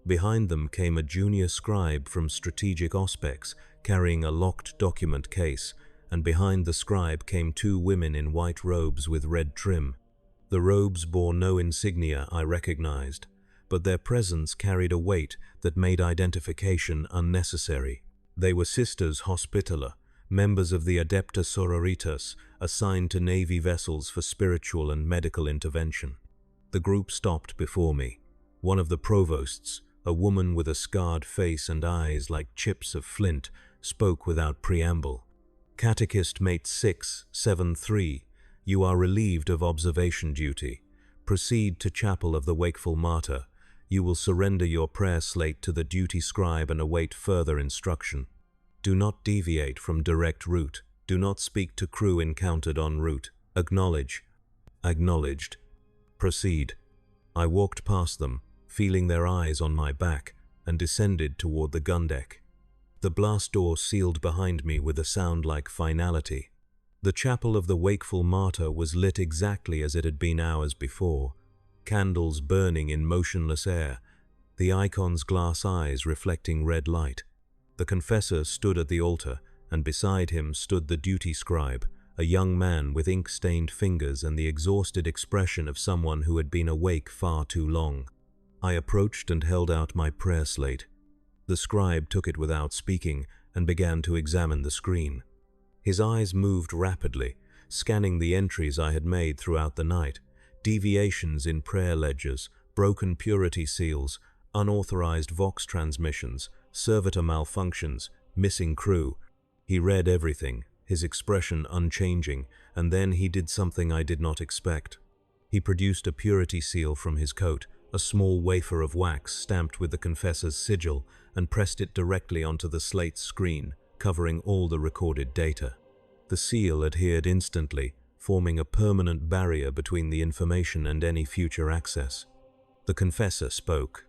Behind them came a junior scribe from Strategic Auspex, carrying a locked document case, and behind the scribe came 2 women in white robes with red trim. The robes bore no insignia I recognized, but their presence carried a weight that made identification unnecessary. They were Sisters Hospitaller, members of the Adepta Sororitas, assigned to Navy vessels for spiritual and medical intervention. The group stopped before me. One of the provosts, a woman with a scarred face and eyes like chips of flint, spoke without preamble. Catechist Mate 673, you are relieved of observation duty. Proceed to Chapel of the Wakeful Martyr. You will surrender your prayer slate to the duty scribe and await further instruction. Do not deviate from direct route. Do not speak to crew encountered en route. Acknowledge. Acknowledged. Proceed. I walked past them, feeling their eyes on my back, and descended toward the gun deck. The blast door sealed behind me with a sound like finality. The Chapel of the Wakeful Martyr was lit exactly as it had been hours before, candles burning in motionless air, the icon's glass eyes reflecting red light. The confessor stood at the altar, and beside him stood the duty scribe, a young man with ink-stained fingers and the exhausted expression of someone who had been awake far too long. I approached and held out my prayer slate. The scribe took it without speaking and began to examine the screen. His eyes moved rapidly, scanning the entries I had made throughout the night, deviations in prayer ledgers, broken purity seals, unauthorized Vox transmissions, servitor malfunctions, missing crew. He read everything, his expression unchanging, and then he did something I did not expect. He produced a purity seal from his coat, a small wafer of wax stamped with the confessor's sigil, and pressed it directly onto the slate screen, covering all the recorded data. The seal adhered instantly, forming a permanent barrier between the information and any future access. The confessor spoke.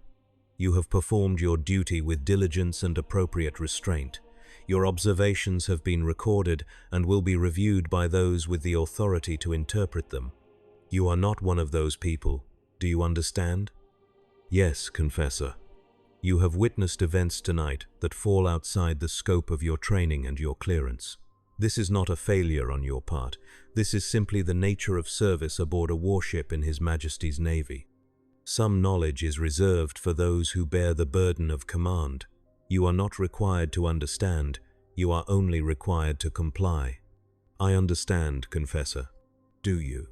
You have performed your duty with diligence and appropriate restraint. Your observations have been recorded and will be reviewed by those with the authority to interpret them. You are not one of those people. Do you understand? Yes, confessor. You have witnessed events tonight that fall outside the scope of your training and your clearance. This is not a failure on your part. This is simply the nature of service aboard a warship in His Majesty's Navy. Some knowledge is reserved for those who bear the burden of command. You are not required to understand. You are only required to comply. I understand, confessor. Do you?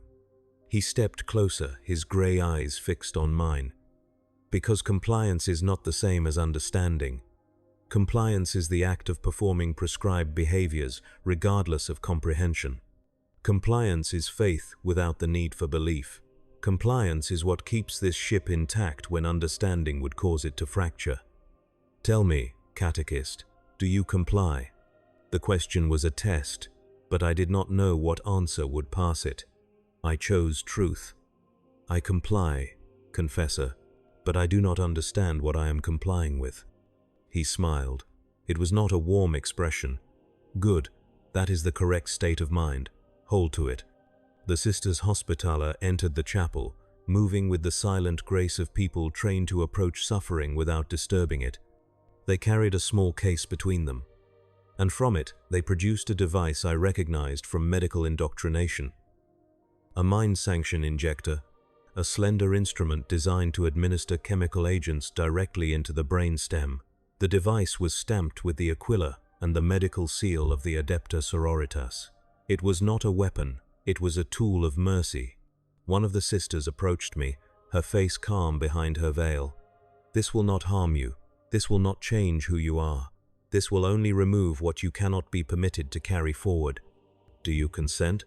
He stepped closer, his gray eyes fixed on mine. Because compliance is not the same as understanding. Compliance is the act of performing prescribed behaviors, regardless of comprehension. Compliance is faith without the need for belief. Compliance is what keeps this ship intact when understanding would cause it to fracture. Tell me, catechist, do you comply? The question was a test, but I did not know what answer would pass it. I chose truth. I comply, confessor, but I do not understand what I am complying with. He smiled. It was not a warm expression. Good, that is the correct state of mind. Hold to it. The Sisters Hospitaller entered the chapel, moving with the silent grace of people trained to approach suffering without disturbing it. They carried a small case between them, and from it they produced a device I recognized from medical indoctrination. A mind sanction injector, a slender instrument designed to administer chemical agents directly into the brain stem. The device was stamped with the aquila and the medical seal of the Adepta Sororitas. It was not a weapon, it was a tool of mercy. One of the sisters approached me, her face calm behind her veil. "This will not harm you. This will not change who you are. This will only remove what you cannot be permitted to carry forward. Do you consent?"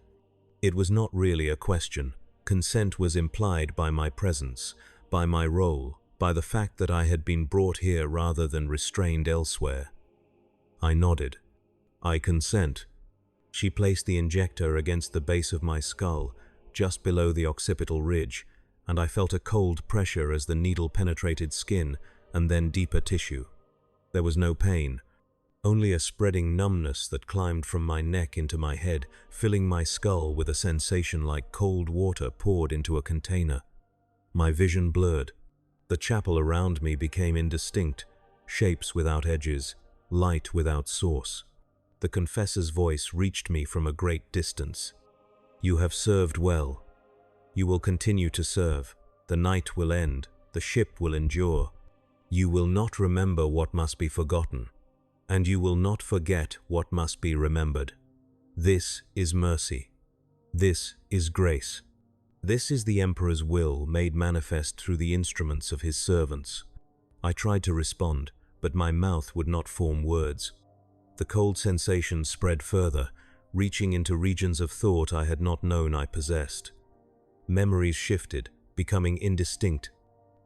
It was not really a question. Consent was implied by my presence, by my role, by the fact that I had been brought here rather than restrained elsewhere. I nodded. "I consent." She placed the injector against the base of my skull, just below the occipital ridge, and I felt a cold pressure as the needle penetrated skin and then deeper tissue. There was no pain, only a spreading numbness that climbed from my neck into my head, filling my skull with a sensation like cold water poured into a container. My vision blurred. The chapel around me became indistinct, shapes without edges, light without source. The confessor's voice reached me from a great distance. "You have served well. You will continue to serve. The night will end. The ship will endure. You will not remember what must be forgotten, and you will not forget what must be remembered. This is mercy. This is grace. This is the Emperor's will made manifest through the instruments of his servants." I tried to respond, but my mouth would not form words. The cold sensation spread further, reaching into regions of thought I had not known I possessed. Memories shifted, becoming indistinct.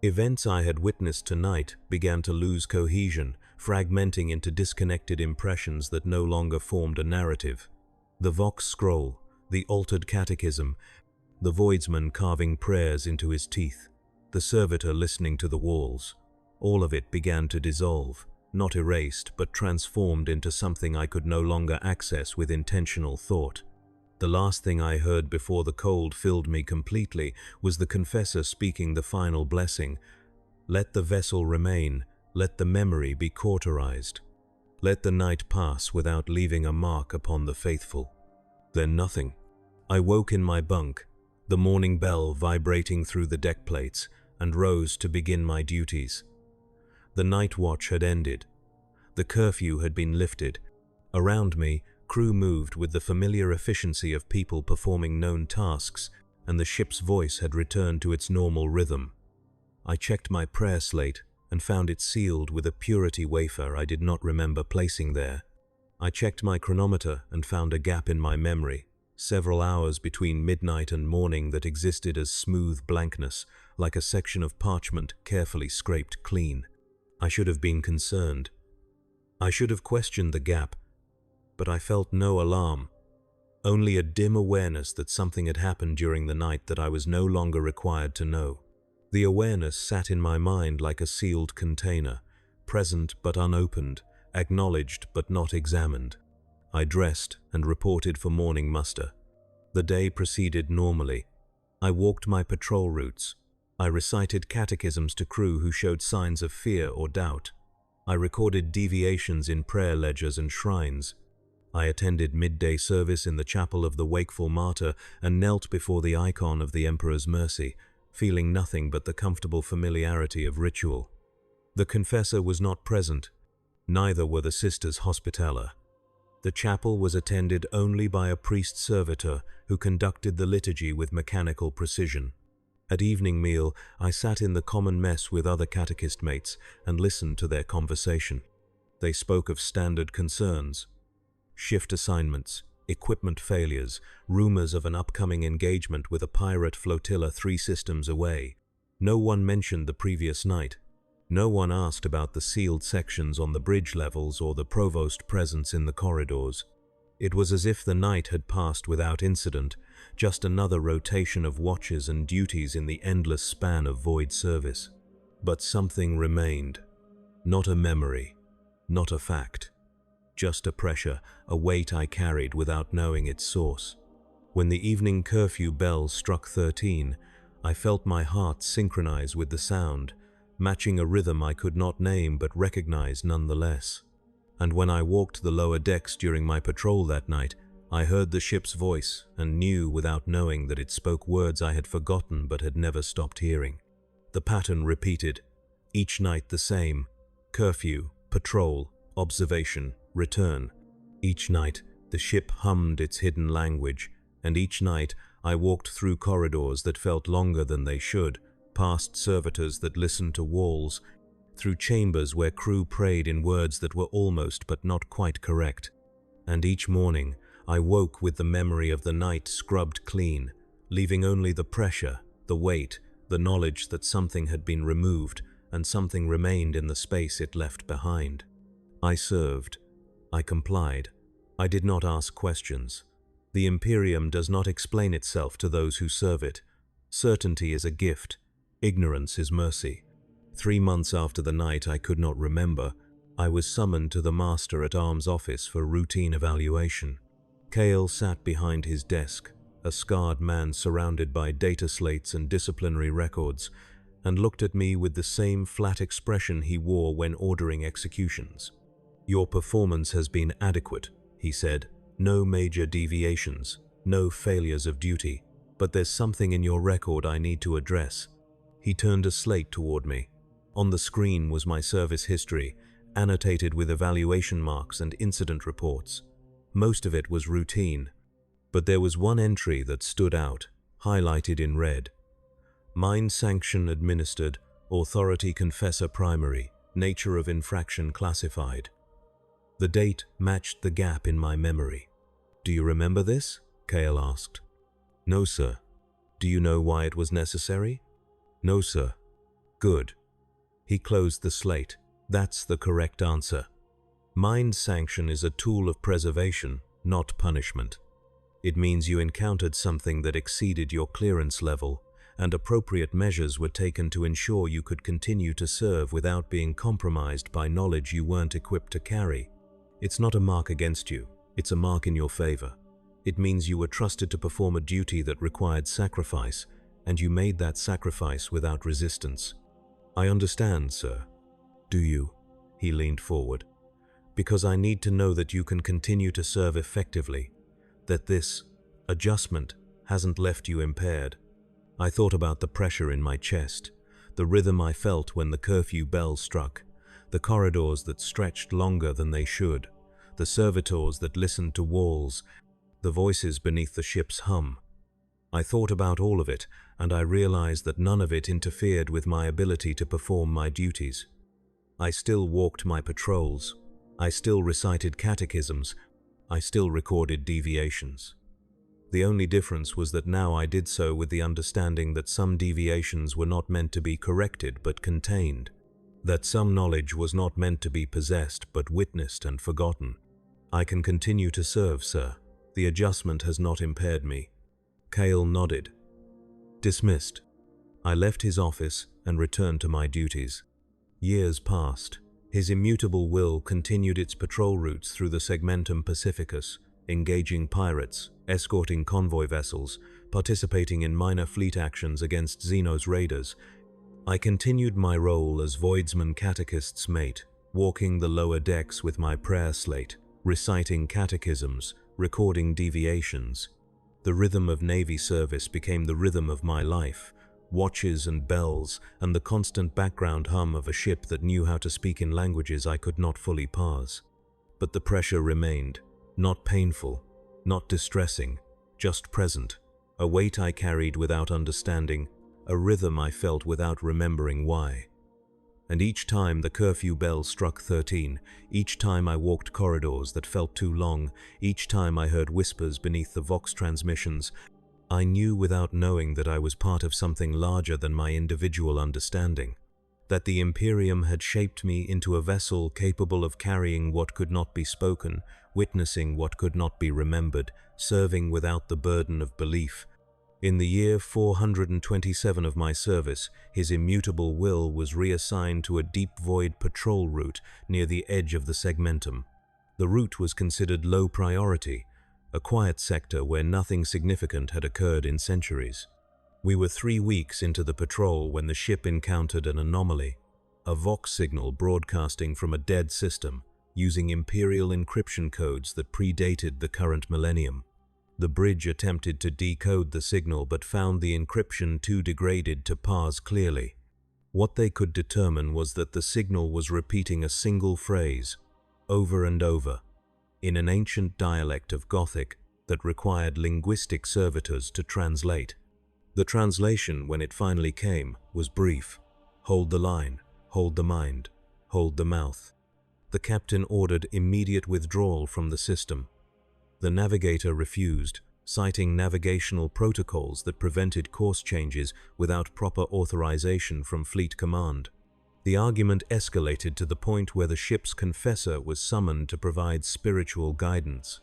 Events I had witnessed tonight began to lose cohesion, fragmenting into disconnected impressions that no longer formed a narrative. The Vox scroll, the altered catechism, the voidsman carving prayers into his teeth, the servitor listening to the walls. All of it began to dissolve, not erased but transformed into something I could no longer access with intentional thought. The last thing I heard before the cold filled me completely was the confessor speaking the final blessing. "Let the vessel remain, let the memory be cauterized. Let the night pass without leaving a mark upon the faithful." Then nothing. I woke in my bunk, the morning bell vibrating through the deck plates, and rose to begin my duties. The night watch had ended. The curfew had been lifted. Around me, crew moved with the familiar efficiency of people performing known tasks, and the ship's voice had returned to its normal rhythm. I checked my prayer slate and found it sealed with a purity wafer I did not remember placing there. I checked my chronometer and found a gap in my memory, several hours between midnight and morning that existed as smooth blankness, like a section of parchment carefully scraped clean. I should have been concerned. I should have questioned the gap, but I felt no alarm, only a dim awareness that something had happened during the night that I was no longer required to know. The awareness sat in my mind like a sealed container, present but unopened, acknowledged but not examined. I dressed and reported for morning muster. The day proceeded normally. I walked my patrol routes. I recited catechisms to crew who showed signs of fear or doubt. I recorded deviations in prayer ledgers and shrines. I attended midday service in the chapel of the Wakeful Martyr and knelt before the icon of the Emperor's Mercy, feeling nothing but the comfortable familiarity of ritual. The confessor was not present, neither were the sisters hospitaller. The chapel was attended only by a priest-servitor who conducted the liturgy with mechanical precision. At evening meal, I sat in the common mess with other catechist mates and listened to their conversation. They spoke of standard concerns: shift assignments, equipment failures, rumors of an upcoming engagement with a pirate flotilla 3 systems away. No one mentioned the previous night. No one asked about the sealed sections on the bridge levels or the provost presence in the corridors. It was as if the night had passed without incident, just another rotation of watches and duties in the endless span of void service. But something remained. Not a memory, not a fact. Just a pressure, a weight I carried without knowing its source. When the evening curfew bell struck 13, I felt my heart synchronize with the sound, matching a rhythm I could not name but recognize nonetheless. And when I walked the lower decks during my patrol that night, I heard the ship's voice and knew without knowing that it spoke words I had forgotten but had never stopped hearing. The pattern repeated, each night the same: curfew, Patrol, observation, return. Each night, the ship hummed its hidden language, and each night I walked through corridors that felt longer than they should, past servitors that listened to walls, through chambers where crew prayed in words that were almost but not quite correct. And each morning, I woke with the memory of the night scrubbed clean, leaving only the pressure, the weight, the knowledge that something had been removed and something remained in the space it left behind. I served. I complied. I did not ask questions. The Imperium does not explain itself to those who serve it. Certainty is a gift. Ignorance is mercy. 3 months after the night I could not remember, I was summoned to the Master-at-Arms office for routine evaluation. Cale sat behind his desk, a scarred man surrounded by data slates and disciplinary records, and looked at me with the same flat expression he wore when ordering executions. "Your performance has been adequate," he said. "No major deviations, no failures of duty, but there's something in your record I need to address." He turned a slate toward me. On the screen was my service history, annotated with evaluation marks and incident reports. Most of it was routine, but there was one entry that stood out, highlighted in red. Mind sanction administered, authority confessor primary, nature of infraction classified. The date matched the gap in my memory. "Do you remember this?" Cale asked. "No, sir." "Do you know why it was necessary?" "No, sir." "Good." He closed the slate. "That's the correct answer. Mind sanction is a tool of preservation, not punishment. It means you encountered something that exceeded your clearance level, and appropriate measures were taken to ensure you could continue to serve without being compromised by knowledge you weren't equipped to carry. It's not a mark against you, it's a mark in your favor. It means you were trusted to perform a duty that required sacrifice, and you made that sacrifice without resistance." "I understand, sir." "Do you?" He leaned forward. "Because I need to know that you can continue to serve effectively, that this adjustment hasn't left you impaired." I thought about the pressure in my chest, the rhythm I felt when the curfew bell struck, the corridors that stretched longer than they should, the servitors that listened to walls, the voices beneath the ship's hum. I thought about all of it, and I realized that none of it interfered with my ability to perform my duties. I still walked my patrols. I still recited catechisms. I still recorded deviations. The only difference was that now I did so with the understanding that some deviations were not meant to be corrected but contained, that some knowledge was not meant to be possessed but witnessed and forgotten. "I can continue to serve, sir. The adjustment has not impaired me." Cale nodded. Dismissed. I left his office and returned to my duties. Years passed. His immutable will continued its patrol routes through the Segmentum Pacificus, engaging pirates, escorting convoy vessels, participating in minor fleet actions against Xenos raiders. I continued my role as Voidsman Catechist's mate, walking the lower decks with my prayer slate, reciting catechisms, recording deviations. The rhythm of Navy service became the rhythm of my life, watches and bells, and the constant background hum of a ship that knew how to speak in languages I could not fully parse. But the pressure remained, not painful, not distressing, just present, a weight I carried without understanding, a rhythm I felt without remembering why. And each time the curfew bell struck 13, each time I walked corridors that felt too long, each time I heard whispers beneath the Vox transmissions, I knew without knowing that I was part of something larger than my individual understanding, that the Imperium had shaped me into a vessel capable of carrying what could not be spoken, witnessing what could not be remembered, serving without the burden of belief. In the year 427 of my service, his immutable will was reassigned to a deep void patrol route near the edge of the Segmentum. The route was considered low priority, a quiet sector where nothing significant had occurred in centuries. We were 3 weeks into the patrol when the ship encountered an anomaly, a Vox signal broadcasting from a dead system, using Imperial encryption codes that predated the current millennium. The bridge attempted to decode the signal but found the encryption too degraded to parse clearly. What they could determine was that the signal was repeating a single phrase, over and over, in an ancient dialect of Gothic that required linguistic servitors to translate. The translation, when it finally came, was brief. Hold the line, hold the mind, hold the mouth. The captain ordered immediate withdrawal from the system. The navigator refused, citing navigational protocols that prevented course changes without proper authorization from Fleet Command. The argument escalated to the point where the ship's confessor was summoned to provide spiritual guidance.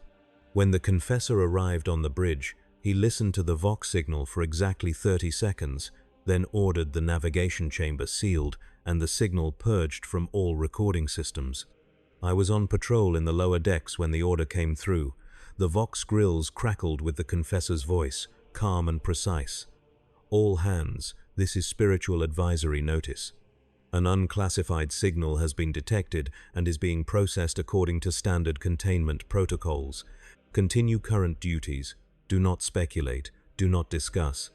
When the confessor arrived on the bridge, he listened to the Vox signal for exactly 30 seconds, then ordered the navigation chamber sealed and the signal purged from all recording systems. I was on patrol in the lower decks when the order came through. The Vox grills crackled with the confessor's voice, calm and precise. All hands, this is spiritual advisory notice. An unclassified signal has been detected and is being processed according to standard containment protocols. Continue current duties. Do not speculate. Do not discuss.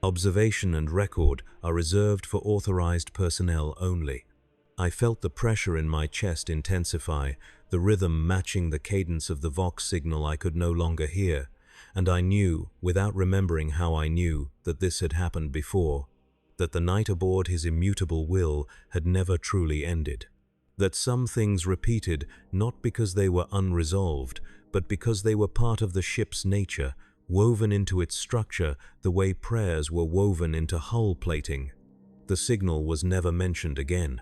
Observation and record are reserved for authorized personnel only. I felt the pressure in my chest intensify, the rhythm matching the cadence of the Vox signal I could no longer hear, and I knew, without remembering how I knew, that this had happened before, that the night aboard his immutable will had never truly ended, that some things repeated not because they were unresolved, but because they were part of the ship's nature, woven into its structure the way prayers were woven into hull plating. The signal was never mentioned again.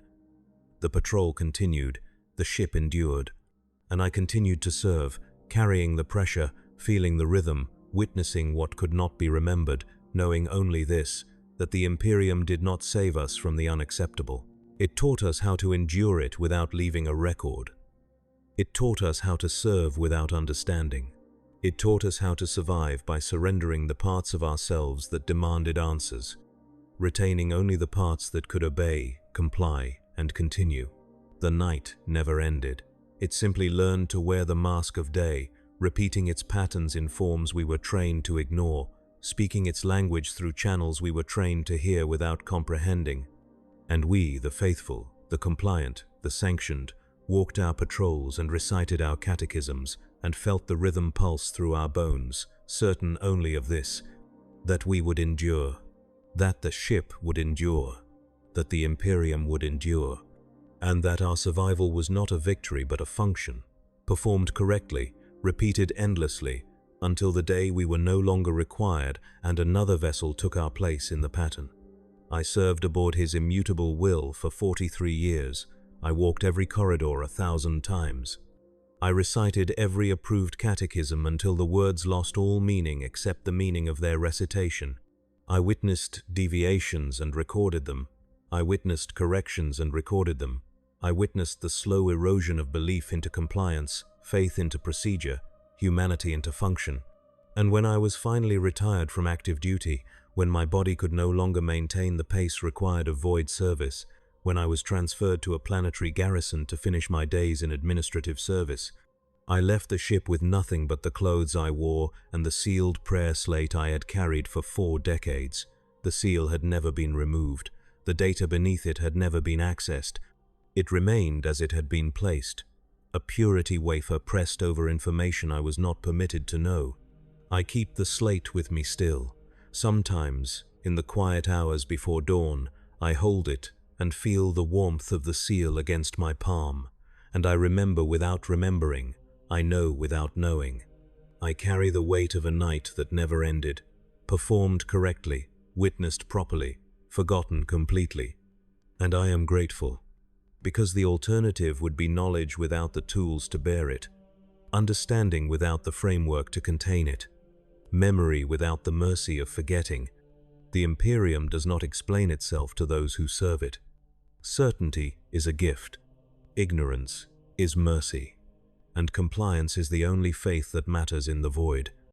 The patrol continued, the ship endured, and I continued to serve, carrying the pressure, feeling the rhythm, witnessing what could not be remembered, knowing only this, that the Imperium did not save us from the unacceptable. It taught us how to endure it without leaving a record. It taught us how to serve without understanding. It taught us how to survive by surrendering the parts of ourselves that demanded answers, retaining only the parts that could obey, comply, and continue. The night never ended. It simply learned to wear the mask of day, repeating its patterns in forms we were trained to ignore, speaking its language through channels we were trained to hear without comprehending. And we, the faithful, the compliant, the sanctioned, walked our patrols and recited our catechisms and felt the rhythm pulse through our bones, certain only of this, that we would endure, that the ship would endure, that the Imperium would endure, and that our survival was not a victory but a function, performed correctly, repeated endlessly, until the day we were no longer required and another vessel took our place in the pattern. I served aboard his immutable will for 43 years. I walked every corridor 1,000 times. I recited every approved catechism until the words lost all meaning except the meaning of their recitation. I witnessed deviations and recorded them. I witnessed corrections and recorded them. I witnessed the slow erosion of belief into compliance, faith into procedure, humanity into function. And when I was finally retired from active duty, when my body could no longer maintain the pace required of void service, when I was transferred to a planetary garrison to finish my days in administrative service, I left the ship with nothing but the clothes I wore and the sealed prayer slate I had carried for 4 decades. The seal had never been removed. The data beneath it had never been accessed. It remained as it had been placed, a purity wafer pressed over information I was not permitted to know. I keep the slate with me still. Sometimes, in the quiet hours before dawn, I hold it and feel the warmth of the seal against my palm, and I remember without remembering, I know without knowing. I carry the weight of a night that never ended, performed correctly, witnessed properly, forgotten completely. And I am grateful, because the alternative would be knowledge without the tools to bear it, understanding without the framework to contain it, memory without the mercy of forgetting. The Imperium does not explain itself to those who serve it. Certainty is a gift, ignorance is mercy, and compliance is the only faith that matters in the void.